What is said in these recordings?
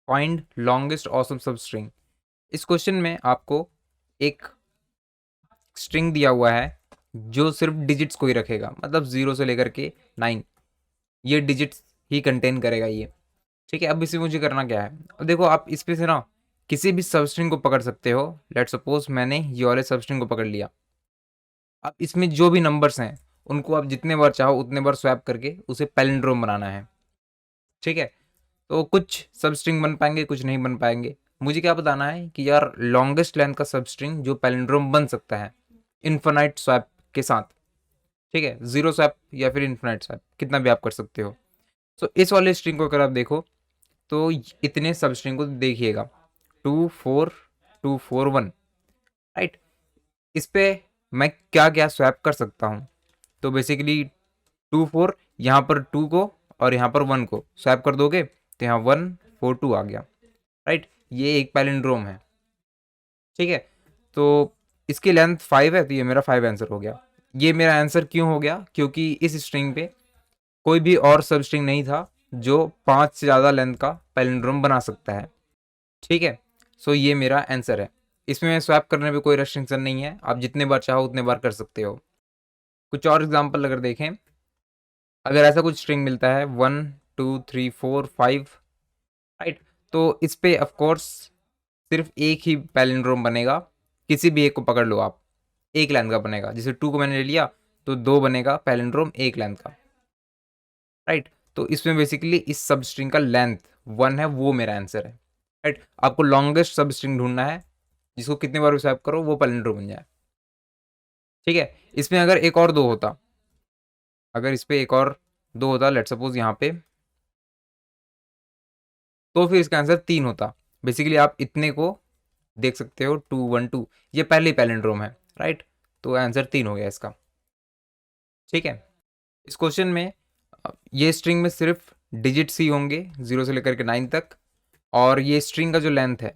Find longest awesome सब string. इस question में आपको एक स्ट्रिंग दिया हुआ है जो सिर्फ डिजिट्स को ही रखेगा, मतलब 0 से लेकर के 9 ये डिजिट्स ही कंटेन करेगा ये। ठीक है, अब इसे मुझे करना क्या है। अब देखो, आप इस पे से ना किसी भी सब स्ट्रिंग को पकड़ सकते हो। लेट सपोज मैंने ये वाले सब स्ट्रिंग को पकड़ लिया। अब इसमें जो भी नंबर्स हैं उनको आप जितने बार चाहो उतने बार स्वैप करके उसे पैलिंड्रोम बनाना है। ठीक है, तो कुछ सब स्ट्रिंग बन पाएंगे, कुछ नहीं बन पाएंगे। मुझे क्या बताना है कि यार लॉन्गेस्ट लेंथ का सब स्ट्रिंग जो पैलिंड्रोम बन सकता है इन्फिनाइट स्वैप के साथ। ठीक है, जीरो स्वैप या फिर इन्फिनाइट स्वैप कितना भी आप कर सकते हो। तो इस वाले स्ट्रिंग को अगर आप देखो तो इतने सब स्ट्रिंग को देखिएगा, 2 4 2 4 1। राइट, इस पे मैं क्या क्या स्वैप कर सकता हूँ। तो बेसिकली 2 4, यहाँ पर 2 को और यहाँ पर 1 को स्वैप कर दोगे तो यहाँ 1 4 2 आ गया। राइट, ये एक पैलिंड्रोम है। ठीक है, तो इसकी लेंथ 5 है, तो ये मेरा 5 आंसर हो गया। ये मेरा आंसर क्यों हो गया, क्योंकि इस स्ट्रिंग पे कोई भी और सब स्ट्रिंग नहीं था जो 5 से ज़्यादा लेंथ का पैलिंड्रोम बना सकता है। ठीक है, सो ये मेरा आंसर है। इसमें स्वैप करने पे कोई रेस्ट्रिक्शन नहीं है, आप जितने बार चाहो उतने बार कर सकते हो। कुछ और एग्जांपल अगर देखें, अगर ऐसा कुछ स्ट्रिंग मिलता है 1 2 3 4 5, राइट, तो इस पे ऑफ कोर्स सिर्फ एक ही पैलिंड्रोम बनेगा। किसी भी एक को पकड़ लो आप, एक लेंथ का बनेगा। जैसे 2 को मैंने ले लिया तो 2 बनेगा पैलिंड्रोम एक लेंथ का। राइट, तो इसमें बेसिकली इस सब स्ट्रिंग का लेंथ 1 है, वो मेरा आंसर है। राइट, आपको लॉन्गेस्ट सब स्ट्रिंग ढूंढना है जिसको कितने बार भी स्वैप करो वो पैलिंड्रोम बन जाए। ठीक है, इसमें अगर एक और 2 होता, अगर इस पे एक और 2 होता, लेट सपोज यहाँ पे, तो फिर इसका आंसर 3 होता। बेसिकली आप इतने को देख सकते हो, 2 1 2, ये पहले ही पैलिंड्रोम है। राइट, तो आंसर 3 हो गया इसका। ठीक है, इस क्वेश्चन में ये स्ट्रिंग में सिर्फ डिजिट्स ही होंगे 0 से लेकर के 9 तक, और ये स्ट्रिंग का जो लेंथ है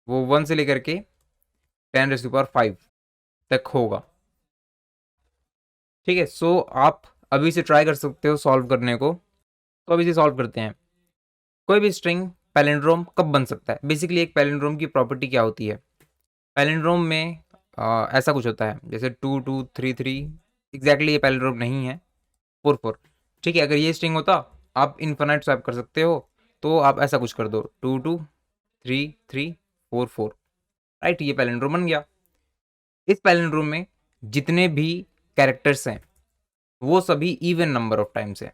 वो 1 से लेकर के 10⁵ तक होगा। ठीक है, सो आप अभी से ट्राई कर सकते हो सॉल्व करने को। तो अभी से सॉल्व करते हैं। कोई भी स्ट्रिंग पैलिंड्रोम कब बन सकता है। बेसिकली एक पैलिंड्रोम की प्रॉपर्टी क्या होती है, पैलिंड्रोम में ऐसा कुछ होता है जैसे 2 2 3 3, एग्जैक्टली ये पैलिंड्रोम नहीं है। 4 4, ठीक है, अगर ये स्ट्रिंग होता आप इन्फिनाइट स्वैप कर सकते हो, तो आप ऐसा कुछ कर दो 2 2 3 3 4 4। राइट, ये पैलिंड्रोम बन गया। इस पैलिंड्रोम में जितने भी कैरेक्टर्स हैं वो सभी इवन नंबर ऑफ टाइम्स है।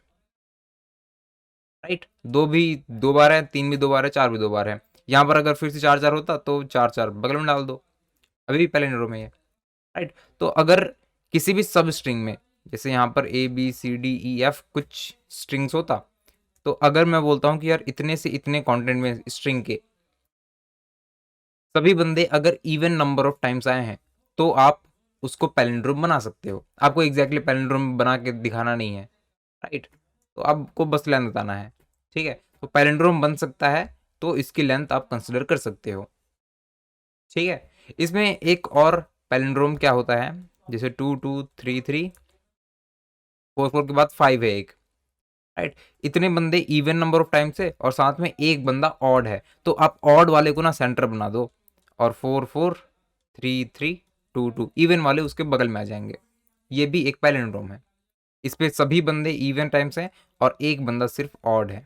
राइट, 2 भी 2 बार है, 3 भी 2 बार है, 4 भी 2 बार है। यहाँ पर अगर फिर से 4 4 होता तो 4 4 बगल में डाल दो, अभी भी पैलिंड्रोम है ये। राइट, तो अगर किसी भी सब स्ट्रिंग में, जैसे यहाँ पर ABCDEF कुछ स्ट्रिंग्स होता, तो अगर मैं बोलता हूँ कि यार इतने से इतने कंटेंट में स्ट्रिंग के सभी बंदे अगर इवन नंबर ऑफ टाइम्स आए हैं तो आप उसको पैलिंड्रोम बना सकते हो। आपको एग्जैक्टली पैलिंड्रोम बना के दिखाना नहीं है। राइट, तो आपको बस लेंथ बताना है। ठीक है, तो पैलिंड्रोम बन सकता है, तो इसकी लेंथ आप कंसिडर कर सकते हो। ठीक है, इसमें एक और पैलिंड्रोम क्या होता है, जैसे 2 2 3 3 4 4 के बाद 5 है एक। राइट, इतने बंदे इवन नंबर ऑफ टाइम्स है और साथ में एक बंदा ऑड है, तो आप ऑड वाले को ना सेंटर बना दो और 4 4 3 3 2 2 इवन वाले उसके बगल में आ जाएंगे। ये भी एक पैलिंड्रोम है। इस पे सभी बंदे इवन टाइम्स हैं और एक बंदा सिर्फ ऑड है।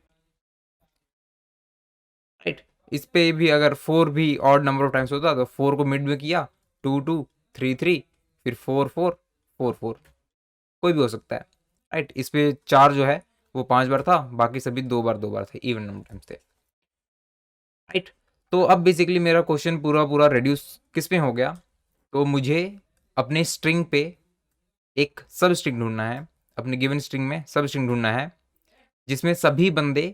राइट, इस पे भी अगर 4 भी ऑड नंबर ऑफ टाइम्स होता तो 4 को मिड में किया, 2 2 3 3, फिर 4 4 4 4, कोई भी हो सकता है। राइट, इस पे 4 जो है वो 5 बार था, बाकी सभी 2 बार 2 बार थे, इवन नंबर टाइम्स थे। राइट, तो अब बेसिकली मेरा क्वेश्चन पूरा पूरा रिड्यूस किस में हो गया, तो मुझे अपने स्ट्रिंग पे एक सब स्ट्रिंग ढूंढना है, अपने गिवन स्ट्रिंग में सब स्ट्रिंग ढूंढना है जिसमें सभी बंदे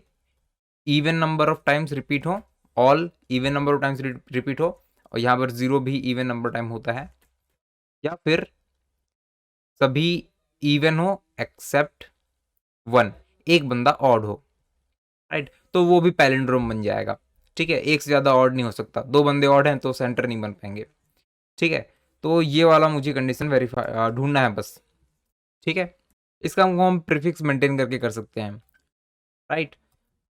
even number of times repeat हो, all even number of times repeat हो, और यहाँ पर 0 भी इवन नंबर टाइम होता है, या फिर सभी इवन हो एक्सेप्ट 1, एक बंदा ऑड हो। राइट, तो वो भी पैलिंड्रोम बन जाएगा। ठीक है, एक से ज़्यादा ऑड नहीं हो सकता, 2 बंदे ऑड हैं तो सेंटर नहीं बन पाएंगे। ठीक है, तो ये वाला मुझे कंडीशन वेरीफाई ढूंढना है बस। ठीक है, इसका हम प्रीफिक्स मेंटेन करके कर सकते हैं। राइट,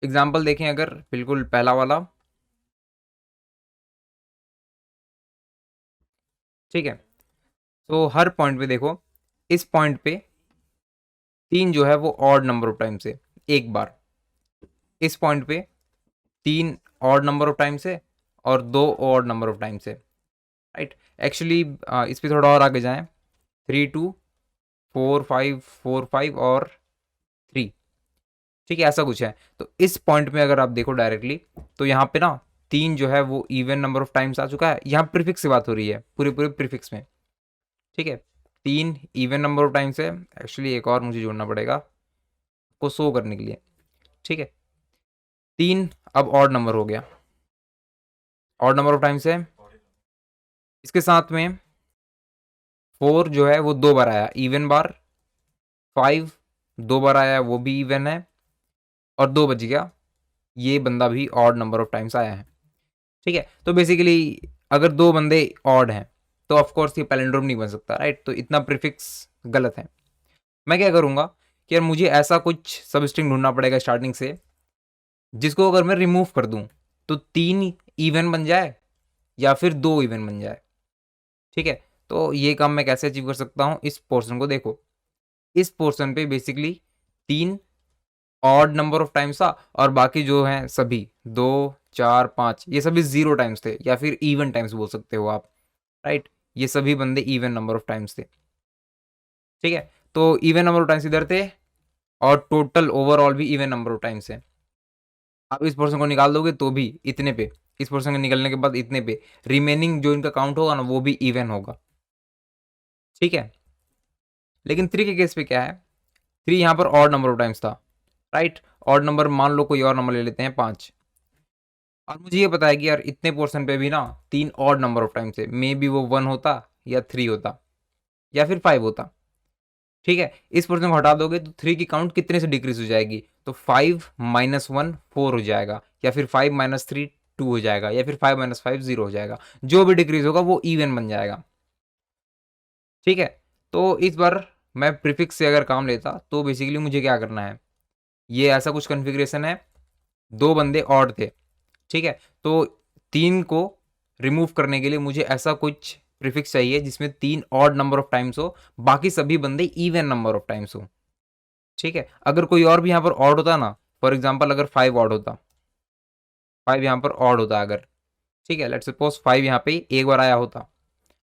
एग्जाम्पल देखें अगर, बिल्कुल पहला वाला, ठीक है। तो हर पॉइंट पे देखो, इस पॉइंट पे 3 जो है वो ऑड नंबर ऑफ टाइम से एक बार, इस पॉइंट पे 3 ऑड नंबर ऑफ टाइम से और 2 ऑड नंबर ऑफ टाइम से, राइट। एक्चुअली इस पे थोड़ा और आगे जाएं, 3 2 4 5 4 5 और 3, ठीक है, ऐसा कुछ है। तो इस पॉइंट में अगर आप देखो डायरेक्टली, तो यहाँ पे ना 3 जो है वो इवन नंबर ऑफ टाइम्स आ चुका है। यहाँ प्रीफिक्स से बात हो रही है, पूरे पूरे प्रीफिक्स में, ठीक है। 3 इवन नंबर ऑफ टाइम्स है। एक्चुअली एक और मुझे जोड़ना पड़ेगा को शो करने के लिए, ठीक है। 3 अब ऑड नंबर हो गया, ऑड नंबर ऑफ टाइम्स है। इसके साथ में 4 जो है वो 2 बार आया इवन बार, 5 2 बार आया वो भी इवन है, और 2 बच गया, ये बंदा भी ऑड नंबर ऑफ टाइम्स आया है, ठीक है। तो बेसिकली अगर 2 बंदे ऑड हैं तो ऑफकोर्स ये पैलिंड्रोम नहीं बन सकता, राइट। तो इतना प्रीफिक्स गलत है। मैं क्या करूंगा कि यार मुझे ऐसा कुछ सब स्ट्रिंग ढूंढना पड़ेगा स्टार्टिंग से, जिसको अगर मैं रिमूव कर दूं तो 3 इवन बन जाए या फिर 2 इवन बन जाए, ठीक है। तो ये काम मैं कैसे अचीव कर सकता हूँ, इस पोर्शन को देखो। इस पोर्शन पे basically 3 odd number of times था और बाकी जो हैं सभी 2 4 5 ये सभी 0 टाइम्स थे, या फिर इवन टाइम्स बोल सकते हो आप, राइट। ये सभी बंदे इवन नंबर ऑफ टाइम्स थे, ठीक है। तो इवन नंबर ऑफ टाइम्स इधर थे और टोटल ओवरऑल भी इवन नंबर ऑफ टाइम्स है। आप इस पोर्शन को निकाल दोगे तो भी इतने पे, इस पोर्शन के निकलने के बाद इतने पे रिमेनिंग जो इनका काउंट होगा ना वो भी इवन होगा, ठीक है। लेकिन 3 के केस पे क्या है, 3 यहाँ पर ऑड नंबर ऑफ टाइम्स था, राइट। ऑड नंबर मान लो कोई और नंबर ले लेते हैं 5, और मुझे ये पता है कि यार इतने पोर्शन पे भी ना 3 ऑड नंबर ऑफ टाइम्स है, मे बी वो 1 होता या 3 होता या फिर 5 होता, ठीक है। इस पोर्शन को हटा दोगे तो 3 की काउंट कितने से डिक्रीज हो जाएगी, तो 5 माइनस 1 4 हो जाएगा, या फिर 5 माइनस 3 2 हो जाएगा, या फिर 5 माइनस 5 0 हो जाएगा। जो भी डिक्रीज होगा वो इवन बन जाएगा, ठीक है। तो इस बार मैं प्रीफिक्स से अगर काम लेता तो बेसिकली मुझे क्या करना है, ये ऐसा कुछ कन्फिग्रेशन है, 2 बंदे ऑड थे, ठीक है। तो 3 को रिमूव करने के लिए मुझे ऐसा कुछ प्रीफिक्स चाहिए जिसमें 3 ऑड नंबर ऑफ टाइम्स हो, बाकी सभी बंदे इवन नंबर ऑफ टाइम्स हो, ठीक है। अगर कोई और भी यहाँ पर ऑड होता ना, फॉर एग्जाम्पल अगर 5 ऑड होता, 5 यहाँ पर ऑड होता अगर, ठीक है, लेट्स सपोज 5 यहाँ पे एक बार आया होता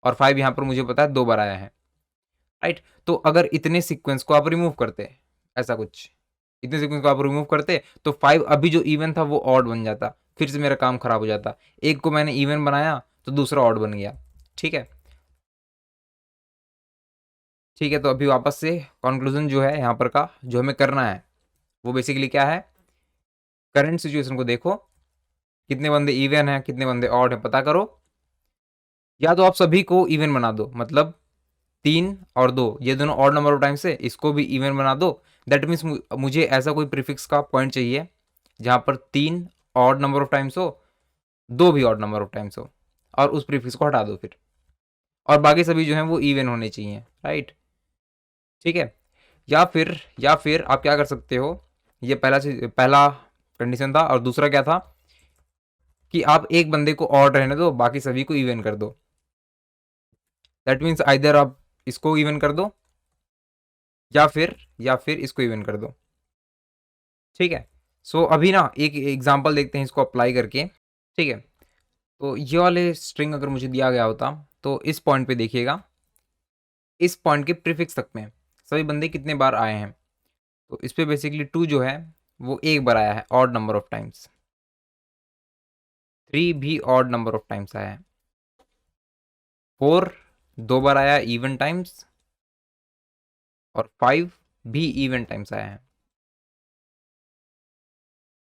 और 5 यहाँ पर मुझे पता है 2 बार आया है, राइट। तो अगर इतने सीक्वेंस को आप रिमूव करते, ऐसा कुछ इतने सीक्वेंस को आप रिमूव करते तो 5 अभी जो इवन था वो ऑड बन जाता, फिर से मेरा काम खराब हो जाता। एक को मैंने इवन बनाया तो दूसरा ऑड बन गया, ठीक है। ठीक है, तो अभी वापस से कंक्लूजन जो है यहाँ पर का जो हमें करना है वो बेसिकली क्या है, करंट सिचुएशन को देखो, कितने बंदे इवन हैं कितने बंदे ऑड हैं पता करो, या तो आप सभी को इवन बना दो, मतलब 3 और 2 ये दोनों ऑड नंबर ऑफ टाइम्स है, इसको भी इवन बना दो। दैट मीन्स मुझे ऐसा कोई प्रीफिक्स का पॉइंट चाहिए जहाँ पर 3 ऑड नंबर ऑफ टाइम्स हो, 2 भी ऑड नंबर ऑफ टाइम्स हो, और उस प्रीफिक्स को हटा दो फिर, और बाकी सभी जो हैं वो इवन होने चाहिए, राइट, ठीक है। या फिर आप क्या कर सकते हो, ये पहला कंडीशन था, और दूसरा क्या था कि आप एक बंदे को ऑड रहने दो बाकी सभी को इवन कर दो। दैट मीन्स आइदर आप इसको इवन कर दो या फिर इसको इवन कर दो, ठीक है। सो अभी ना एक एग्जांपल देखते हैं इसको अप्लाई करके, ठीक है। तो ये वाले स्ट्रिंग अगर मुझे दिया गया होता तो इस पॉइंट पे देखिएगा, इस पॉइंट के प्रीफिक्स तक में सभी बंदे कितने बार आए हैं, तो इस पे बेसिकली 2 जो है वो एक बार आया है ऑड नंबर ऑफ टाइम्स, 3 भी ऑड नंबर ऑफ टाइम्स आया है, 4 2 बार आया इवन टाइम्स, और 5 भी इवन टाइम्स आया है,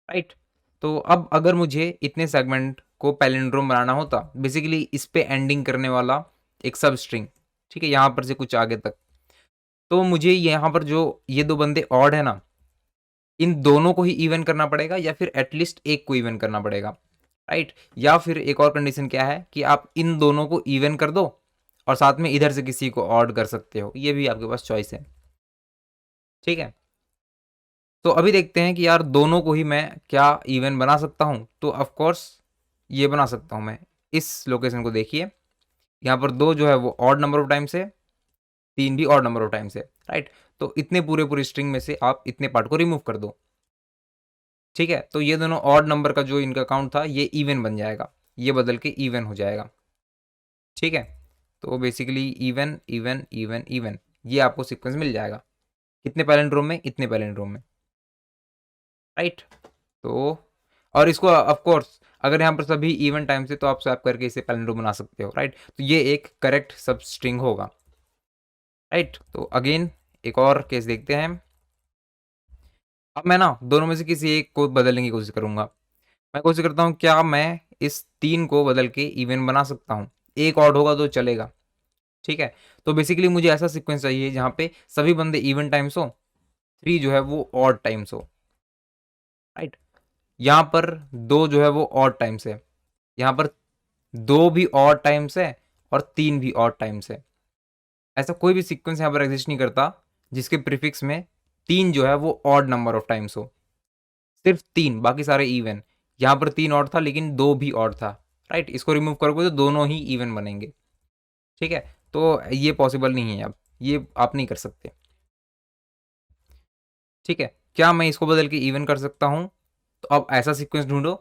राइट। तो अब अगर मुझे इतने सेगमेंट को पैलिंड्रोम बनाना होता, बेसिकली इस पे एंडिंग करने वाला एक सब स्ट्रिंग, ठीक है, यहाँ पर से कुछ आगे तक, तो मुझे यहाँ पर जो ये 2 बंदे ऑड है ना, इन दोनों को ही इवन करना पड़ेगा या फिर एटलीस्ट एक को इवन करना पड़ेगा, राइट। या फिर एक और कंडीशन क्या है कि आप इन दोनों को इवन कर दो और साथ में इधर से किसी को ऑड कर सकते हो, ये भी आपके पास चॉइस है, ठीक है। तो अभी देखते हैं कि यार दोनों को ही मैं क्या इवन बना सकता हूँ। तो ऑफ कोर्स ये बना सकता हूँ मैं। इस लोकेशन को देखिए, यहाँ पर 2 जो है वो ऑड नंबर ऑफ टाइम्स है, 3 भी ऑड नंबर ऑफ टाइम्स है, राइट। तो इतने पूरे पूरी स्ट्रिंग में से आप इतने पार्ट को रिमूव कर दो, ठीक है। तो ये दोनों ऑड नंबर का जो इनका काउंट था ये इवन बन जाएगा, ये बदल के इवन हो जाएगा, ठीक है। तो basically even even even even ये आपको सीक्वेंस मिल जाएगा। कितने पैलेंड्रोम में? इतने पैलेंड्रोम में, राइट। तो और इसको ऑफ कोर्स अगर यहाँ पर सभी इवन टाइम से तो आप स्वैप करके इसे पैलेंड्रोम बना सकते हो, राइट। तो ये एक करेक्ट सब स्ट्रिंग होगा, राइट। तो अगेन एक और केस देखते हैं। अब मैं ना दोनों में से किसी एक को बदलने की कोशिश करूंगा। मैं कोशिश करता हूँ क्या मैं इस 3 को बदल के इवन बना सकता हूँ। एक ऑड होगा तो चलेगा, ठीक है। तो बेसिकली मुझे ऐसा सीक्वेंस चाहिए जहाँ पे सभी बंदे इवन टाइम्स हो, 3 जो है वो ऑड टाइम्स हो, राइट। यहाँ पर 2 जो है वो ऑड टाइम्स है, यहाँ पर 2 भी ऑड टाइम्स है और 3 भी ऑड टाइम्स है। ऐसा कोई भी सीक्वेंस यहाँ पर एग्जिस्ट नहीं करता जिसके प्रीफिक्स में 3 जो है वो ऑड नंबर ऑफ टाइम्स हो। सिर्फ 3, बाकी सारे इवन। यहाँ पर 3 ऑड था लेकिन 2 भी ऑड था, राइट। इसको रिमूव करोगे तो दोनों ही इवन बनेंगे, ठीक है। तो ये पॉसिबल नहीं है, अब ये आप नहीं कर सकते, ठीक है। क्या मैं इसको बदल के इवन कर सकता हूँ? तो अब ऐसा सीक्वेंस ढूंढो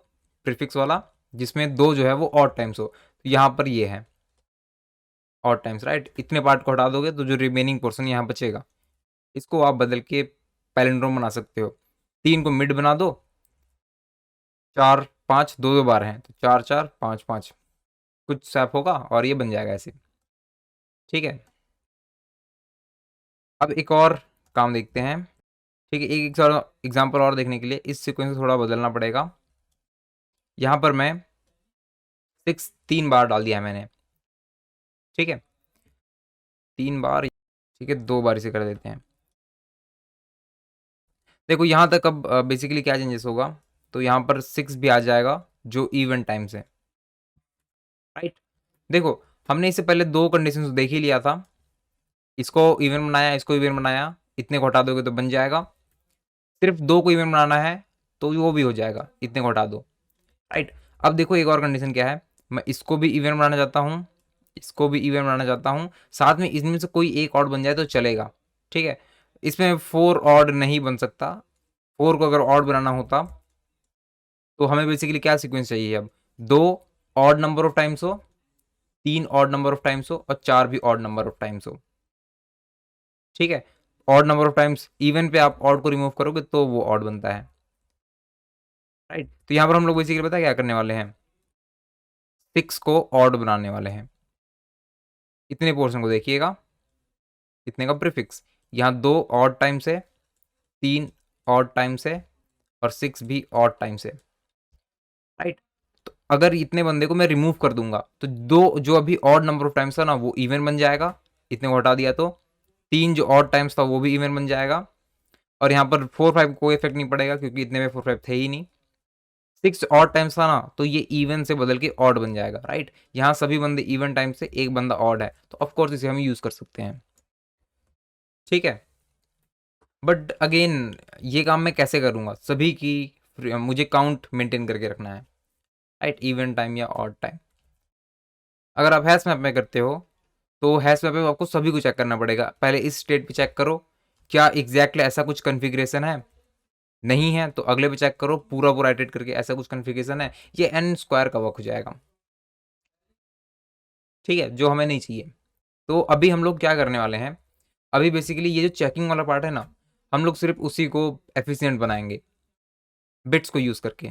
प्रीफिक्स वाला जिसमें 2 जो है वो ऑड टाइम्स हो। तो यहाँ पर ये है ऑड टाइम्स, राइट। इतने पार्ट को हटा दोगे तो जो रिमेनिंग पोर्शन यहाँ बचेगा इसको आप बदल के पैलेंड्रोम बना सकते हो। 3 को मिड बना दो, 4 5 दो दो बार हैं तो 4 4 5 5 कुछ स्वैप होगा और ये बन जाएगा ऐसे, ठीक है। अब एक और काम देखते हैं, ठीक है। एक एग्जाम्पल और देखने के लिए इस सीक्वेंस को थोड़ा बदलना पड़ेगा। यहाँ पर मैं 6 3 बार डाल दिया है मैंने, ठीक है। 3 बार, ठीक है, 2 बार इसे कर देते हैं। देखो यहाँ तक अब बेसिकली क्या चेंजेस होगा, तो यहाँ पर 6 भी आ जाएगा जो इवन टाइम से, राइट। देखो हमने इससे पहले 2 कंडीशन देख ही लिया था, इसको इवन बनाया, इसको इवन बनाया, इतने को हटा दोगे तो बन जाएगा। सिर्फ 2 को इवन बनाना है तो वो भी हो जाएगा, इतने को हटा दो, राइट। अब देखो एक और कंडीशन क्या है, मैं इसको भी इवन बनाना चाहता हूँ, इसको भी इवन बनाना चाहता हूँ, साथ में इनमें से कोई एक ऑड बन जाए तो चलेगा, ठीक है। इसमें 4 ऑड नहीं बन सकता, 4 को अगर ऑड बनाना होता तो हमें बेसिकली क्या सीक्वेंस चाहिए अब, 2 ऑड नंबर ऑफ टाइम्स हो, 3 ऑड नंबर ऑफ टाइम्स हो और 4 भी ऑड नंबर ऑफ टाइम्स हो, ठीक है। Odd number of times even पे आप ऑड को रिमूव करोगे तो वो ऑड बनता है, राइट। तो यहाँ पर हम लोग बेसिकली पता है क्या करने वाले हैं, 6 को ऑड बनाने वाले हैं। इतने पोर्शन को देखिएगा, इतने का प्रीफिक्स, यहाँ 2 ऑड टाइम्स है, 3 ऑड टाइम्स है और 6 भी ऑड टाइम्स है, राइट। तो अगर इतने बंदे को मैं रिमूव कर दूंगा तो 2 जो अभी ऑड नंबर ऑफ टाइम्स था ना वो इवन बन जाएगा, इतने को हटा दिया तो 3 जो ऑड टाइम्स था वो भी इवन बन जाएगा, और यहाँ पर 4 5 कोई इफेक्ट नहीं पड़ेगा क्योंकि इतने में 4 5 थे ही नहीं। 6 ऑड टाइम्स था ना तो ये इवन से बदल के ऑड बन जाएगा, राइट। यहाँ सभी बंदे इवन टाइम से, एक बंदा ऑड है तो ऑफकोर्स इसे हम यूज कर सकते हैं, ठीक है। बट अगेन ये काम मैं कैसे करूँगा, सभी की मुझे काउंट मेंटेन करके रखना है, राइट। इवन टाइम या ऑड टाइम अगर आप हैश मैप में करते हो तो हैश मैप में आपको सभी को चेक करना पड़ेगा। पहले इस स्टेट पे चेक करो क्या एग्जैक्टली ऐसा कुछ कन्फिग्रेशन है, नहीं है तो अगले पे चेक करो पूरा पूरा इटरेट करके ऐसा कुछ कन्फिग्रेशन है, ये एन स्क्वायर का वर्क हो जाएगा, ठीक है, जो हमें नहीं चाहिए। तो अभी हम लोग क्या करने वाले हैं, अभी बेसिकली ये जो चेकिंग वाला पार्ट है ना, हम लोग सिर्फ उसी को एफिशिएंट बनाएंगे बिट्स को यूज करके।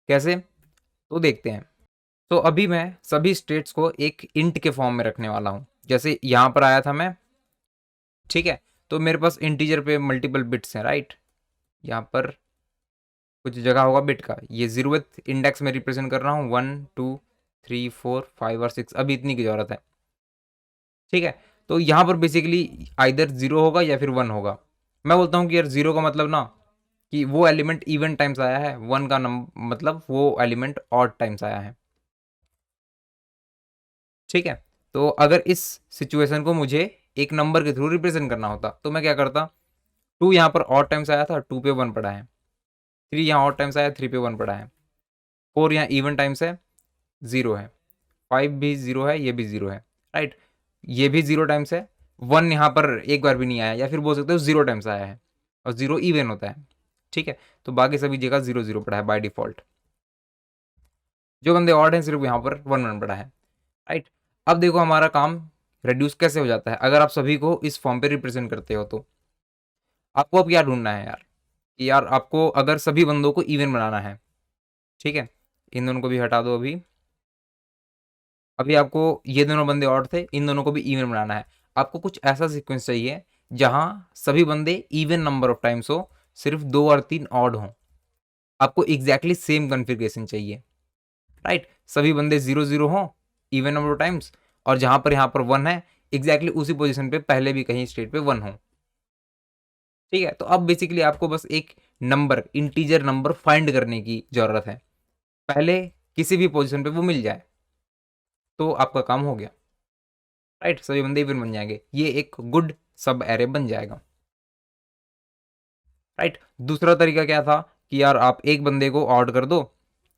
कैसे? तो देखते हैं। तो अभी मैं सभी स्टेट्स को एक इंट के फॉर्म में रखने वाला हूँ, जैसे यहाँ पर आया था मैं, ठीक है। तो मेरे पास इंटीजर पे मल्टीपल बिट्स हैं, राइट। यहाँ पर कुछ जगह होगा बिट का, ये 0th इंडेक्स में रिप्रेजेंट कर रहा हूँ, 1 2 3 4 5 और 6, अभी इतनी की जरूरत है, ठीक है। तो यहाँ पर बेसिकली आइदर 0 होगा या फिर 1 होगा। मैं बोलता हूँ कि यार 0 का मतलब ना कि वो एलिमेंट इवन टाइम्स आया है, 1 का मतलब वो एलिमेंट ऑड टाइम्स आया है, ठीक है। तो अगर इस सिचुएशन को मुझे एक नंबर के थ्रू रिप्रेजेंट करना होता तो मैं क्या करता, 2 यहाँ पर ऑड टाइम्स आया था, 2 पे 1 पड़ा है। 3 यहाँ ऑड टाइम्स आया, 3 पे 1 पड़ा है। 4 यहाँ इवन टाइम्स है, 0 है। 5 भी 0 है, ये भी 0 है, राइट। ये भी 0 टाइम्स है। 1 यहाँ पर एक बार भी नहीं आया, या फिर बोल सकते हो 0 टाइम्स आया है, और 0 इवन होता है, ठीक है। तो बाकी सभी जगह 0 0 पड़ा है बाय डिफॉल्ट। जो बंदे ऑड हैं सिर्फ यहाँ पर 1 1 पड़ा है, राइट। अब देखो हमारा काम रिड्यूस कैसे हो जाता है अगर आप सभी को इस फॉर्म पे रिप्रेजेंट करते हो। तो आपको अब क्या ढूंढना है यार, कि यार आपको अगर सभी बंदों को इवन बनाना है, ठीक है। इन दोनों को भी हटा दो। अभी अभी आपको ये दोनों बंदे ऑड थे, इन दोनों को भी इवन बनाना है। आपको कुछ ऐसा सीक्वेंस चाहिए जहां सभी बंदे इवन नंबर ऑफ टाइम्स हो, सिर्फ 2 और 3 ऑड हो। आपको एग्जैक्टली सेम कॉन्फ़िगरेशन चाहिए, राइट। सभी बंदे 0 0 हो इवन नंबर ऑफ टाइम्स, और जहां पर यहाँ पर 1 है एग्जैक्टली उसी पोजीशन पे पहले भी कहीं स्टेट पे 1 हो, ठीक है। तो अब बेसिकली आपको बस एक नंबर, इंटीजर नंबर फाइंड करने की जरूरत है, पहले किसी भी पोजीशन पे वो मिल जाए तो आपका काम हो गया, राइट। सभी बंदे इवन बन जाएंगे, ये एक गुड सब एरे बन जाएगा, राइट। दूसरा तरीका क्या था कि यार आप एक बंदे को ऑड कर दो,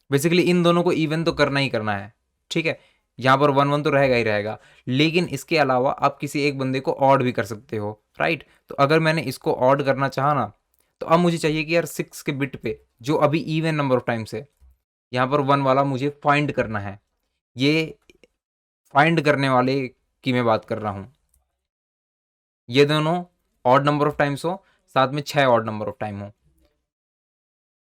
बेसिकली इन दोनों को इवन तो करना ही करना है, ठीक है। यहाँ पर 1 1 तो रहेगा ही रहेगा, लेकिन इसके अलावा आप किसी एक बंदे को ऑड भी कर सकते हो, राइट। तो अगर मैंने इसको ऑड करना चाहा ना, तो अब मुझे चाहिए कि यार 6 के बिट पे जो अभी इवन नंबर ऑफ टाइम्स है, यहाँ पर 1 वाला मुझे फाइंड करना है। ये फाइंड करने वाले की मैं बात कर रहा हूँ। ये दोनों ऑड नंबर ऑफ टाइम्स हो, साथ में 6 ऑड नंबर ऑफ टाइम हो,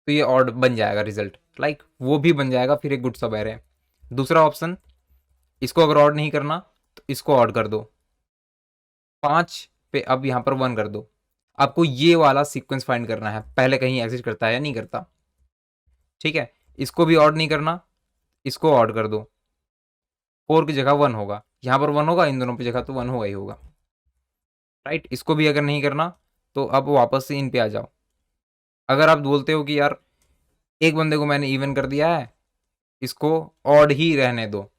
तो ये ऑड बन जाएगा रिजल्ट, लाइक वो भी बन जाएगा, फिर एक गुड सब एरे है। दूसरा ऑप्शन, इसको अगर ऑड नहीं करना तो इसको ऑड कर दो। 5 पे अब यहाँ पर 1 कर दो। आपको ये वाला सीक्वेंस फाइंड करना है, पहले कहीं एग्जिस्ट करता है या नहीं करता, ठीक है। इसको भी ऑड नहीं करना, इसको ऑड कर दो। 4 की जगह 1 होगा, यहाँ पर 1 होगा, इन दोनों की जगह तो 1 होगा ही होगा, राइट। इसको भी अगर नहीं करना तो अब वापस से इन पे आ जाओ। अगर आप बोलते हो कि यार एक बंदे को मैंने इवन कर दिया है, इसको ऑड ही रहने दो,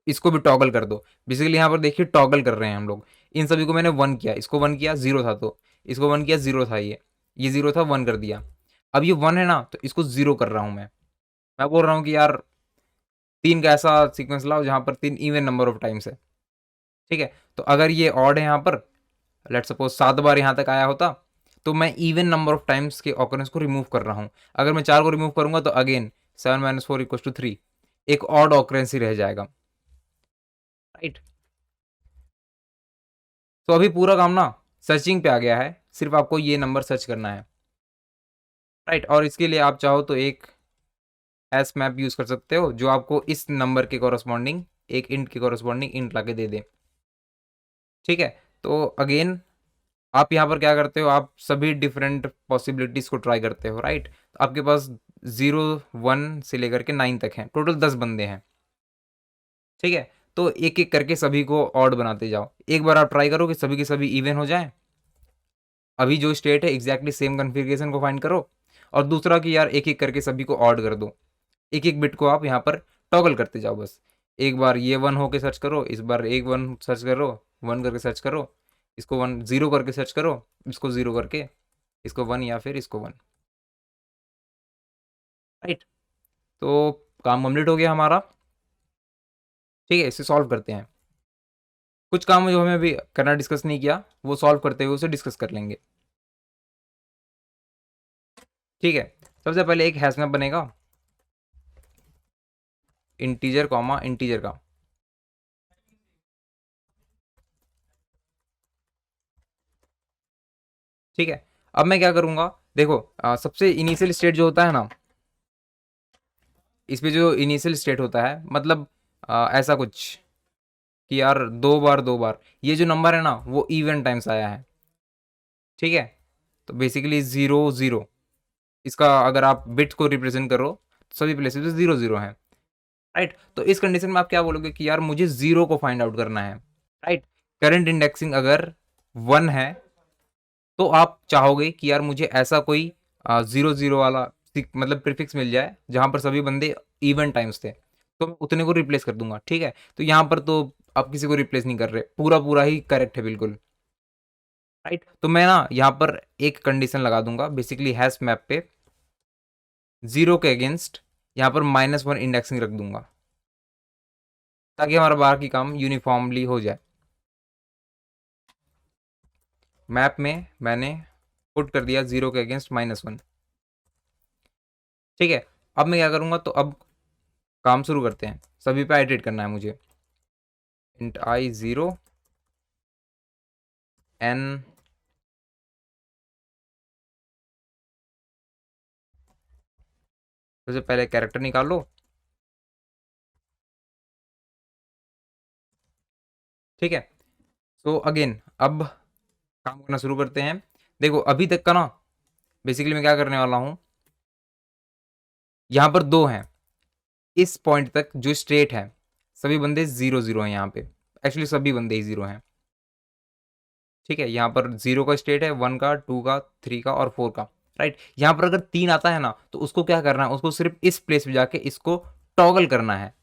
इसको भी टॉगल कर दो। बेसिकली यहाँ पर देखिए टॉगल कर रहे हैं हम लोग। इन सभी को मैंने 1 किया, इसको 1 किया, 0 था तो इसको 1 किया, 0 था, ये 0 था, 1 कर दिया। अब ये 1 है ना, तो इसको 0 कर रहा हूँ मैं बोल रहा हूँ कि यार 3 का ऐसा सीक्वेंस लाओ जहाँ पर 3 इवन नंबर ऑफ टाइम्स है, ठीक है। तो अगर ये ऑड है यहाँ पर, लेट सपोज 7 बार यहाँ तक आया होता, तो मैं इवन नंबर ऑफ टाइम्स के ऑकरेंस को रिमूव कर रहा हूँ। अगर मैं 4 को रिमूव करूंगा तो अगेन 7 - 4 = 3, एक ऑड ऑकरेंस ही रह जाएगा, राइट। तो अभी पूरा काम ना सर्चिंग पे आ गया है, सिर्फ आपको ये नंबर सर्च करना है, राइट। और इसके लिए आप चाहो तो एक एस मैप यूज कर सकते हो, जो आपको इस नंबर के कॉरस्पॉन्डिंग एक इंट के कॉरस्पॉन्डिंग इंट लाके दे दे, ठीक है। तो अगेन आप यहाँ पर क्या करते हो, आप सभी डिफरेंट पॉसिबिलिटीज को ट्राई करते हो, राइट। तो आपके पास 0 1 से लेकर के 9 तक हैं, टोटल 10 बंदे हैं, ठीक है। तो एक एक करके सभी को ऑड बनाते जाओ। एक बार आप ट्राई करो कि सभी के सभी इवन हो जाएं, अभी जो स्टेट है एग्जैक्टली सेम कॉन्फ़िगरेशन को फाइंड करो। और दूसरा कि यार एक एक करके सभी को ऑड कर दो, एक एक बिट को आप यहाँ पर टॉगल करते जाओ बस। एक बार ये 1 होके सर्च करो, इस बार एक 1 सर्च करो, 1 करके सर्च करो, इसको 1 0 करके सर्च करो, इसको 0 करके, इसको 1 या फिर इसको 1, राइट। तो काम कंप्लीट हो गया हमारा, ठीक है। इसे सॉल्व करते हैं। कुछ काम जो हमें अभी करना डिस्कस नहीं किया, वो सॉल्व करते हुए उसे डिस्कस कर लेंगे, ठीक है। सबसे पहले एक हैश मैप बनेगा, इंटीजर कॉमा इंटीजर का, ठीक है। अब मैं क्या करूंगा, देखो सबसे इनिशियल स्टेट जो होता है ना, इस पे जो इनिशियल स्टेट होता है, मतलब ऐसा कुछ कि यार 2 बार 2 बार ये जो नंबर है ना वो इवन टाइम्स आया है, ठीक है। तो बेसिकली 0 0, इसका अगर आप बिट को रिप्रेजेंट करो तो सभी प्लेसेस पे 0 0 है, राइट। तो इस कंडीशन में आप क्या बोलोगे कि यार मुझे 0 को फाइंड आउट करना है, राइट। करंट इंडेक्सिंग अगर 1 है तो आप चाहोगे कि यार मुझे ऐसा कोई 0 0 वाला मतलब प्रीफिक्स मिल जाए जहां पर सभी बंदे इवन टाइम्स थे, तो मैं उतने को रिप्लेस कर दूंगा, ठीक है। तो यहाँ पर तो आप किसी को रिप्लेस नहीं कर रहे, पूरा पूरा ही करेक्ट है बिल्कुल, राइट। तो मैं ना यहाँ पर एक कंडीशन लगा दूंगा बेसिकली हैश मैप पे 0 के अगेंस्ट यहाँ पर -1 इंडेक्सिंग रख दूंगा ताकि हमारा बाकी काम यूनिफॉर्मली हो जाए। मैप में मैंने पुट कर दिया 0 के अगेंस्ट -1। ठीक है, अब मैं क्या करूंगा, तो अब काम शुरू करते हैं। सभी पे आइटरेट करना है मुझे। इंट आई 0 n सबसे पहले कैरेक्टर निकालो। ठीक है, तो अगेन अब काम करना शुरू करते हैं। देखो अभी तक का ना बेसिकली मैं क्या करने वाला हूं, यहां पर दो हैं। इस पॉइंट तक जो स्ट्रेट है सभी बंदे 0 0 हैं यहाँ पे। एक्चुअली सभी बंदे ही 0 हैं। ठीक है, यहाँ पर 0 का स्टेट है, 1 का, 2 का, 3 का और 4 का। राइट, यहाँ पर अगर 3 आता है ना तो उसको क्या करना है, उसको सिर्फ इस प्लेस पे जाके इसको टॉगल करना है।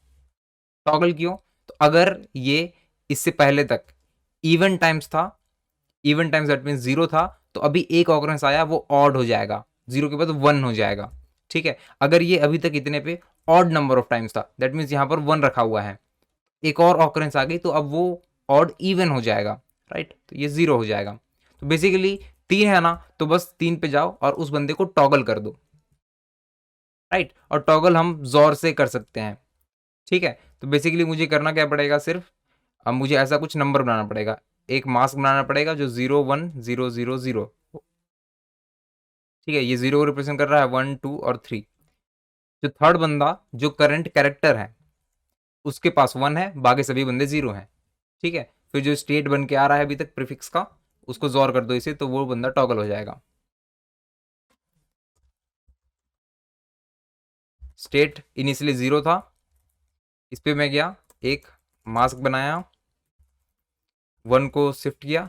टॉगल क्यों, तो अगर ये इससे पहले तक इवन टाइम्स था, इवन टाइम्स दैट मीन 0 था, तो अभी एक ऑकरेंस आया वो ऑड हो जाएगा, 0 के बाद 1 हो जाएगा। ठीक है, अगर ये अभी तक इतने पे ऑड नंबर ऑफ टाइम्स था, दैट मीन्स यहाँ पर 1 रखा हुआ है, एक और ऑकरेंस आ गई तो अब वो ऑड इवन हो जाएगा। राइट, तो ये 0 हो जाएगा। तो बेसिकली 3 है ना, तो बस 3 पे जाओ और उस बंदे को टॉगल कर दो। राइट, और टॉगल हम जोर से कर सकते हैं। ठीक है, तो बेसिकली मुझे करना क्या पड़ेगा, सिर्फ अब मुझे ऐसा कुछ नंबर बनाना पड़ेगा, एक मास्क बनाना पड़ेगा जो 0 1 0 0 0। ठीक है, ये 0 को रिप्रेजेंट कर रहा है, 1 2 और 3। जो थर्ड बंदा जो करंट कैरेक्टर है उसके पास 1 है, बाकी सभी बंदे 0 हैं। ठीक है, फिर जो स्टेट बन के आ रहा है अभी तक प्रीफिक्स का, उसको जोर कर दो इसे, तो वो बंदा टॉगल हो जाएगा। स्टेट इनिशियली 0 था, इस पे मैं गया, एक मास्क बनाया, 1 को शिफ्ट किया,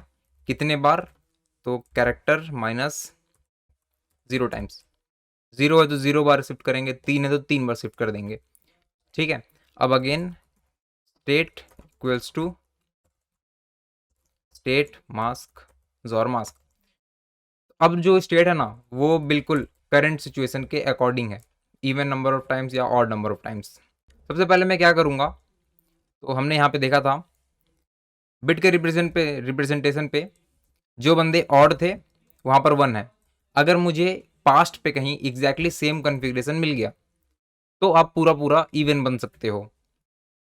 कितने बार, तो कैरेक्टर -0 टाइम्स। 0 है तो 0 बार शिफ्ट करेंगे, 3 है तो 3 बार शिफ्ट कर देंगे। ठीक है, अब again state equals to state mask xor mask. अब जो स्टेट है ना वो बिल्कुल करंट सिचुएशन के अकॉर्डिंग है, इवन नंबर ऑफ टाइम्स या ऑड नंबर ऑफ टाइम्स। सबसे पहले मैं क्या करूंगा, तो हमने यहाँ पे देखा था बिट के रिप्रेजेंटेशन पे जो बंदे ऑड थे वहाँ पर 1 है। अगर मुझे पास्ट पे कहीं एग्जैक्टली सेम कन्फिग्रेशन मिल गया तो आप पूरा पूरा इवन बन सकते हो।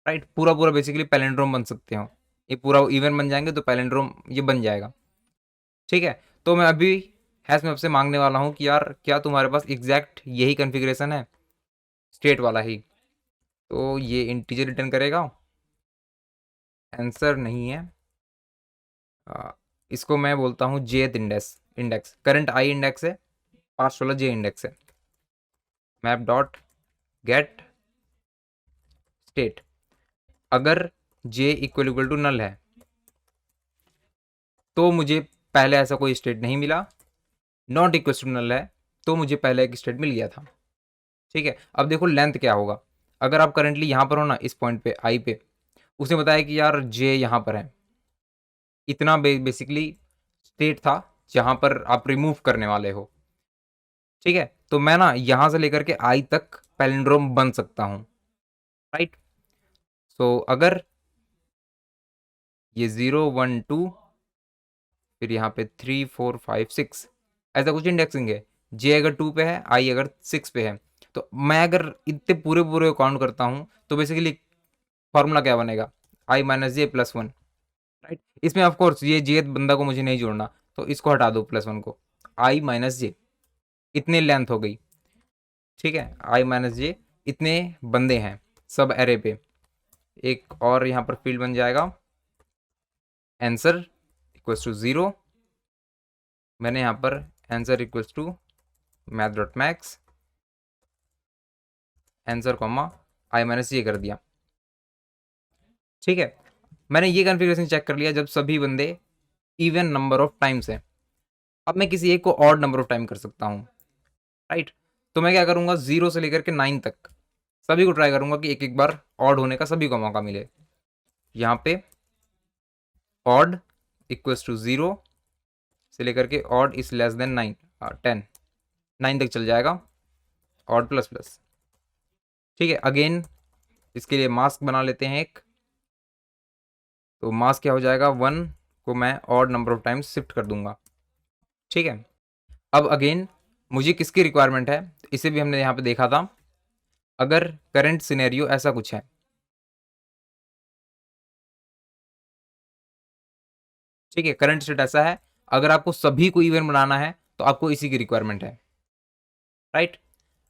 राइट, पूरा पूरा बेसिकली पैलेंड्रोम बन सकते हो। ये पूरा इवन बन जाएंगे तो पैलेंड्रोम ये बन जाएगा। ठीक है, तो मैं अभी हैश मैप से मांगने वाला हूँ कि यार क्या तुम्हारे पास एग्जैक्ट यही कन्फिग्रेशन है, स्टेट वाला ही। तो ये इंटीजर रिटर्न करेगा, आंसर नहीं है। इसको मैं बोलता हूँ जेथ index. Index current I index है, पास्ट वाला जे इंडेक्स है। मैप डॉट गेट स्टेट, अगर जे इक्वल टू नल है तो मुझे पहले ऐसा कोई स्टेट नहीं मिला, नॉट इक्वल टू नल है तो मुझे पहले एक स्टेट मिल गया था। ठीक है, अब देखो लेंथ क्या होगा। अगर आप करंटली यहाँ पर हो ना, इस पॉइंट पे आई पे, उसने बताया कि यार जे यहाँ पर है, इतना बेसिकली स्टेट था जहाँ पर आप रिमूव करने वाले हो। ठीक है, तो मैं ना यहाँ से लेकर के आई तक पैलिंड्रोम बन सकता हूँ। राइट, सो अगर ये 0 1 2 फिर यहाँ पे 3 4 5 6 ऐसा कुछ इंडेक्सिंग है। जे अगर 2 पे है, आई अगर 6 पे है, तो मैं अगर इतने पूरे पूरे काउंट करता हूँ तो बेसिकली फॉर्मूला क्या बनेगा, i - j +1। राइट, इसमें ऑफकोर्स ये जे बंदा को मुझे नहीं जोड़ना, तो इसको हटा दो +1 को, i - j इतने लेंथ हो गई। ठीक है, i - j इतने बंदे हैं सब एरे पे। एक और यहाँ पर फील्ड बन जाएगा, आंसर इक्वल्स टू 0। मैंने यहाँ पर answer equals to math.max answer comma i - j कर दिया। ठीक है, मैंने ये कॉन्फ़िगरेशन चेक कर लिया जब सभी बंदे इवन नंबर ऑफ टाइम्स है। अब मैं किसी एक को ऑड नंबर ऑफ टाइम कर सकता हूँ। राइट, तो मैं क्या करूँगा, 0 से लेकर के 9 तक सभी को ट्राई करूँगा कि एक एक बार ऑड होने का सभी को मौका मिले। यहाँ पे ऑड इक्वल्स टू 0, से लेकर के ऑड इज लेस देन 9, 10, 9 तक चल जाएगा, ऑड प्लस प्लस। ठीक है, अगेन इसके लिए मास्क बना लेते हैं एक। तो मास्क क्या हो जाएगा, 1 को मैं odd number of times shift कर दूंगा। ठीक है, अब अगेन मुझे किसकी रिक्वायरमेंट है, इसे भी हमने यहाँ पे देखा था। अगर करंट सिनेरियो ऐसा कुछ है, ठीक है, करंट स्टेट ऐसा है, अगर आपको सभी को इवन बनाना है तो आपको इसी की रिक्वायरमेंट है, राइट।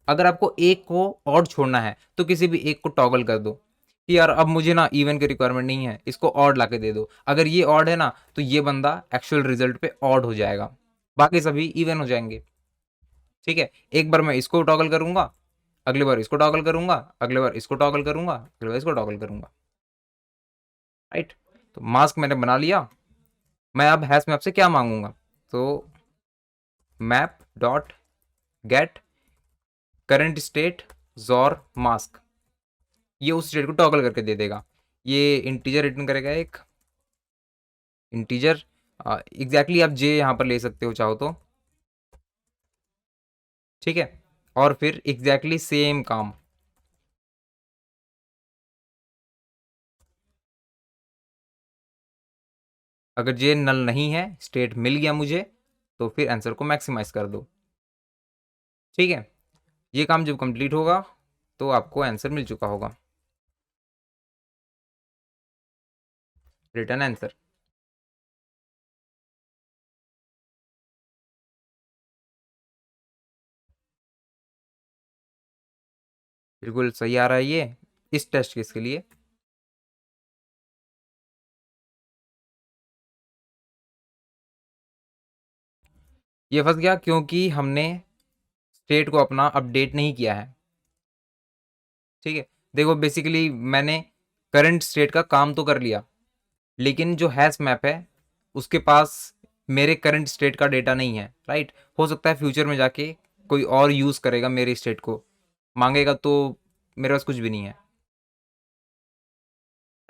अगर आपको एक को ऑड छोड़ना है तो किसी भी एक को टॉगल कर दो कि यार अब मुझे ना इवन की रिक्वायरमेंट नहीं है, इसको ऑड ला के दे दो। अगर ये ऑड है ना तो ये बंदा एक्चुअल रिजल्ट पे ऑड हो जाएगा, बाकी सभी इवन हो जाएंगे। ठीक है, एक बार मैं इसको टॉगल करूंगा, अगली बार इसको टॉगल करूंगा, अगली बार इसको टॉगल करूंगा, अगली बार इसको टॉगल करूंगा, राइट। तो मास्क मैंने बना लिया। मैं अब हैश मैप से क्या मांगूंगा, तो map dot gate current state jaw mask, ये उस स्टेट को टॉगल करके दे देगा। ये इंटीजर रिटर्न करेगा, एक इंटीजर। एग्जैक्टली आप जे यहाँ पर ले सकते हो चाहो तो, ठीक है। और फिर एग्जैक्टली सेम काम, अगर जे नल नहीं है, स्टेट मिल गया मुझे, तो फिर आंसर को मैक्सिमाइज कर दो। ठीक है, ये काम जब कंप्लीट होगा तो आपको आंसर मिल चुका होगा, रिटर्न आंसर। बिल्कुल सही आ रहा है ये इस टेस्ट केस के लिए। ये फंस गया क्योंकि हमने स्टेट को अपना अपडेट नहीं किया है। ठीक है, देखो बेसिकली मैंने करंट स्टेट का काम तो कर लिया, लेकिन जो हैश मैप है उसके पास मेरे करंट स्टेट का डेटा नहीं है, राइट। हो सकता है फ्यूचर में जाके कोई और यूज़ करेगा, मेरे स्टेट को मांगेगा, तो मेरे पास कुछ भी नहीं है,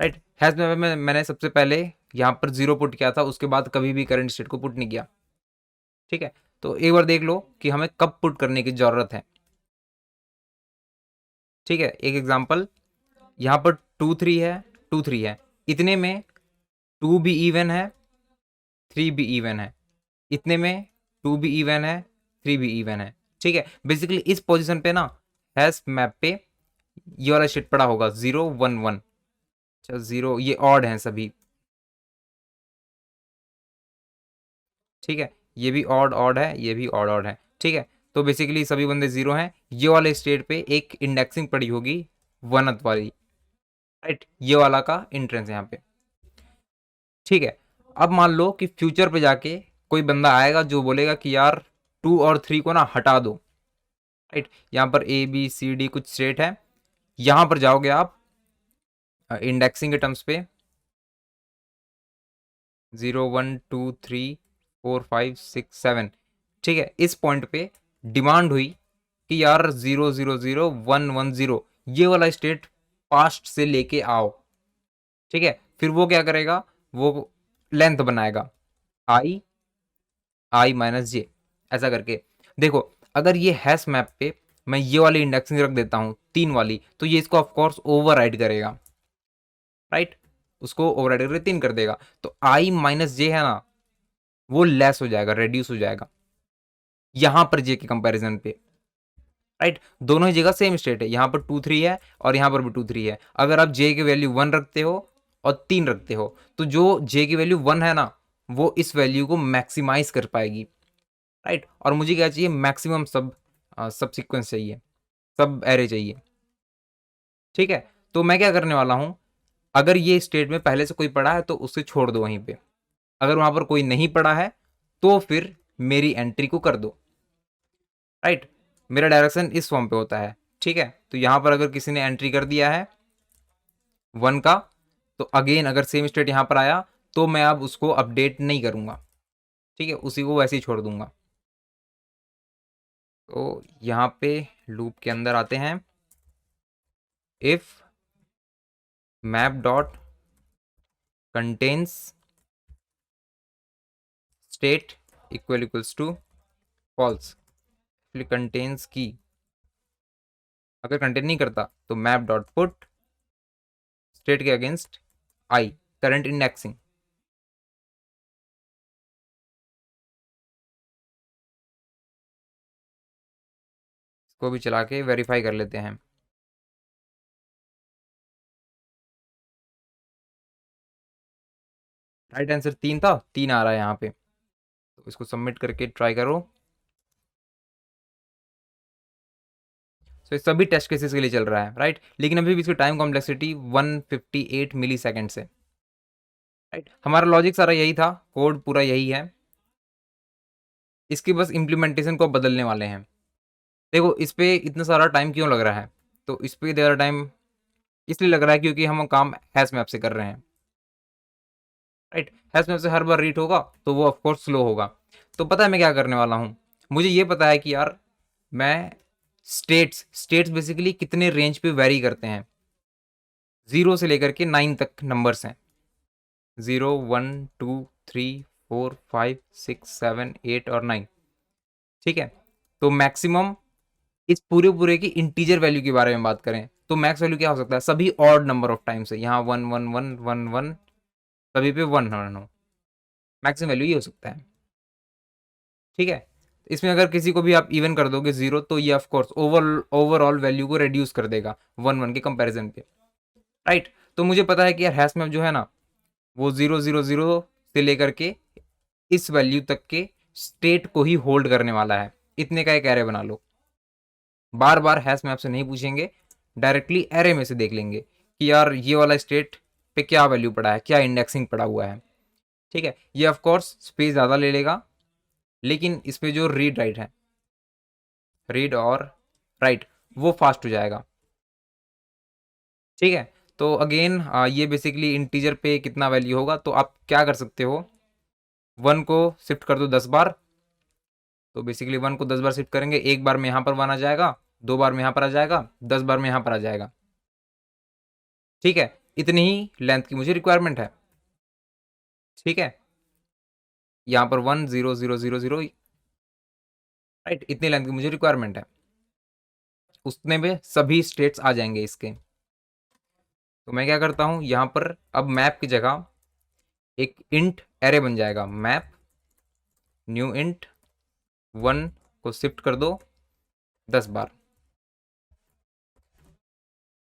राइट। हैश मैप में मैंने सबसे पहले यहाँ पर जीरो पुट किया था, उसके बाद कभी भी करंट स्टेट को पुट नहीं किया। ठीक है, तो एक बार देख लो कि हमें कब पुट करने की ज़रूरत है। ठीक है, एक एग्जांपल, यहाँ पर 2 3 है, 2 3 है, इतने में 2 भी इवन है, 3 भी इवन है, इतने में 2 भी इवन है, 3 भी इवन है। ठीक है, बेसिकली इस पोजीशन पे ना हैश मैप पे ये वाला शिट पड़ा होगा 0 1 1। अच्छा, जीरो ये ऑड हैं सभी, ठीक है, ये भी ऑड ऑड है, ये भी ऑड ऑड है। ठीक है, तो बेसिकली सभी बंदे जीरो हैं। ये वाले स्टेट पे एक इंडेक्सिंग पड़ी होगी वनथ वाली, राइट, ये वाला का इंट्रेंस यहाँ पे। ठीक है, अब मान लो कि फ्यूचर पे जाके कोई बंदा आएगा जो बोलेगा कि यार 2 और 3 को ना हटा दो, राइट। यहाँ पर ए बी सी डी कुछ स्टेट है, यहाँ पर जाओगे आप इंडेक्सिंग के टर्म्स पे 0 1 2 3 4 5 6 7। ठीक है, इस पॉइंट पे डिमांड हुई कि यार 0 0 0 1 1 0 ये वाला स्टेट पास्ट से लेके आओ। ठीक है, फिर वो क्या करेगा, वो लेंथ बनाएगा आई आई माइनस जे, ऐसा करके। देखो, अगर ये हैश मैप पे मैं ये वाली इंडेक्सिंग रख देता हूँ 3 वाली, तो ये इसको ऑफकोर्स ओवर करेगा, राइट। उसको ओवर करके 3 कर देगा, तो आई माइनस जे है ना, वो लेस हो जाएगा, रेड्यूस हो जाएगा यहां पर जे के कंपैरिजन पे, राइट। दोनों ही जगह सेम स्टेट है, यहाँ पर 2 3 है और यहाँ पर भी 2 3 है। अगर आप जे की वैल्यू 1 रखते हो और 3 रखते हो, तो जो जे की वैल्यू 1 है ना, वो इस वैल्यू को मैक्सिमाइज कर पाएगी, राइट। और मुझे क्या चाहिए, मैक्सिमम सब सीक्वेंस चाहिए, सब एरे चाहिए। ठीक है, तो मैं क्या करने वाला हूं, अगर ये स्टेट में पहले से कोई पड़ा है तो उसे छोड़ दो वहीं पे, अगर वहां पर कोई नहीं पड़ा है तो फिर मेरी एंट्री को कर दो, राइट। मेरा डायरेक्शन इस फॉर्म पे होता है। ठीक है, तो यहां पर अगर किसी ने एंट्री कर दिया है 1 का, तो अगेन अगर सेम स्टेट यहां पर आया तो मैं अब उसको अपडेट नहीं करूंगा, ठीक है, उसी को वैसे ही छोड़ दूंगा। तो यहाँ पे लूप के अंदर आते हैं, if map dot contains state equals to false, contains key. अगर कंटेन नहीं करता तो मैप डॉट पुट स्टेट के अगेंस्ट आई, करंट इंडेक्सिंग। इसको भी चला के वेरीफाई कर लेते हैं। राइट आंसर 3 था, 3 आ रहा है यहाँ पे, तो इसको सबमिट करके ट्राई करो। तो ये सभी टेस्ट केसेस के लिए चल रहा है, राइट। लेकिन अभी भी इसकी टाइम कॉम्प्लेक्सिटी 158 मिली सेकेंड से, राइट। हमारा लॉजिक सारा यही था, कोड पूरा यही है, इसकी बस इम्प्लीमेंटेशन को बदलने वाले हैं। देखो इस पे इतना सारा टाइम क्यों लग रहा है, तो इस पे ज़्यादा टाइम इसलिए लग रहा है क्योंकि हम काम हैश मैप से कर रहे हैं, राइट। हैश मैप से हर बार रीड होगा तो वो ऑफकोर्स स्लो होगा। तो पता है मैं क्या करने वाला हूँ, मुझे ये पता है कि यार मैं स्टेट्स बेसिकली कितने रेंज पे वेरी करते हैं, 0 से लेकर के 9 तक नंबर्स हैं, 0 1 2 3 4 5 6 7 8 और 9, ठीक है। तो मैक्सिमम इस पूरे पूरे की इंटीजर वैल्यू के बारे में बात करें तो मैक्स वैल्यू क्या हो सकता है, सभी ऑड नंबर ऑफ टाइम्स है, यहाँ 1 1 1 1 1, सभी पे 1 हो, मैक्सिमम वैल्यू ये हो सकता है, ठीक है। इसमें अगर किसी को भी आप इवन कर दोगे 0 तो ये ऑफकोर्स ओवरऑल वैल्यू को रिड्यूस कर देगा 1 1 के कंपैरिजन पे, राइट। तो मुझे पता है कि यार हैश मैप जो है ना वो 0 0 0 से लेकर के इस वैल्यू तक के स्टेट को ही होल्ड करने वाला है, इतने का एक एरे बना लो। बार बार हैश मैप से नहीं पूछेंगे, डायरेक्टली एरे में से देख लेंगे कि यार ये वाला स्टेट पे क्या वैल्यू पड़ा है, क्या इंडेक्सिंग पड़ा हुआ है, ठीक है। ये ऑफ कोर्स स्पेस ज़्यादा ले लेगा, लेकिन इसमें जो रीड राइट है, रीड और राइट वो फास्ट हो जाएगा, ठीक है। तो अगेन ये बेसिकली इंटीजर पे कितना वैल्यू होगा, तो आप क्या कर सकते हो, 1 को शिफ्ट कर दो 10 बार, तो बेसिकली 1 को 10 बार शिफ्ट करेंगे, एक बार में यहाँ पर 1 आ जाएगा, 2 बार में यहाँ पर आ जाएगा, 10 बार में यहाँ पर आ जाएगा, ठीक है। इतनी ही लेंथ की मुझे रिक्वायरमेंट है, ठीक है। यहाँ पर 1 0 0 0 0, राइट, इतनी लेंथ की मुझे रिक्वायरमेंट है, उतने में सभी स्टेट्स आ जाएंगे इसके। तो मैं क्या करता हूँ, यहाँ पर अब मैप की जगह एक इंट एरे बन जाएगा, मैप न्यू इंट 1 को शिफ्ट कर दो 10 बार,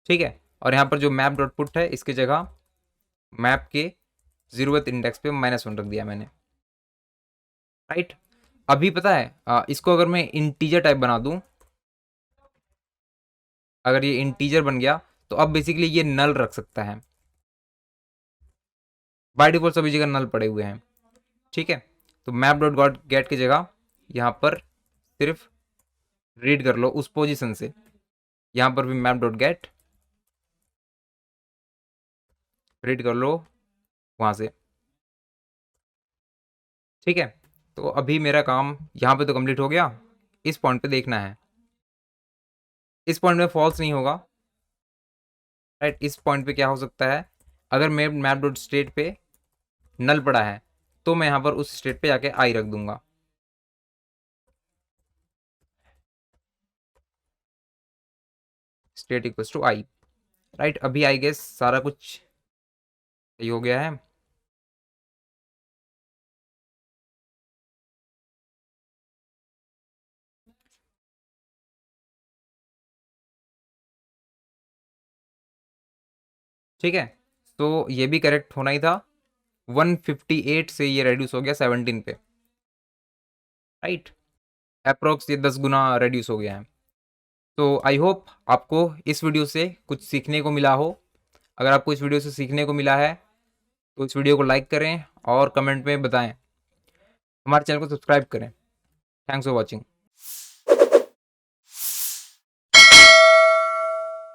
ठीक है। और यहाँ पर जो मैप डॉट पुट है इसकी जगह मैप के 0th इंडेक्स पे -1 रख दिया मैंने, राइट। अभी पता है इसको अगर मैं इंटीजर टाइप बना दूं, अगर ये इंटीजर बन गया तो अब बेसिकली ये नल रख सकता है, बाय डिफॉल्ट सभी जगह नल पड़े हुए हैं, ठीक है। तो मैप डॉट गॉट गेट की जगह यहाँ पर सिर्फ रीड कर लो उस पोजीशन से, यहाँ पर भी मैप डॉट गेट रीड कर लो वहाँ से, ठीक है। तो अभी मेरा काम यहाँ पे तो कंप्लीट हो गया, इस पॉइंट पे देखना है, इस पॉइंट में फॉल्स नहीं होगा, राइट। इस पॉइंट पे क्या हो सकता है, अगर मैं मैप डॉट स्टेट पे नल पड़ा है तो मैं यहाँ पर उस स्टेट पे जाके आई रख दूंगा, state equals to I, right. अभी आई गेस सारा कुछ सही हो गया है। ठीक है, तो ये भी करेक्ट होना ही था, 158 से ये रेड्यूस हो गया 17 पे, राइट। अप्रोक्स ये 10 गुना रेड्यूस हो गया है। तो आई होप आपको इस वीडियो से कुछ सीखने को मिला हो। अगर आपको इस वीडियो से सीखने को मिला है तो इस वीडियो को लाइक करें और कमेंट में बताएं, हमारे चैनल को सब्सक्राइब करें। Thanks for watching.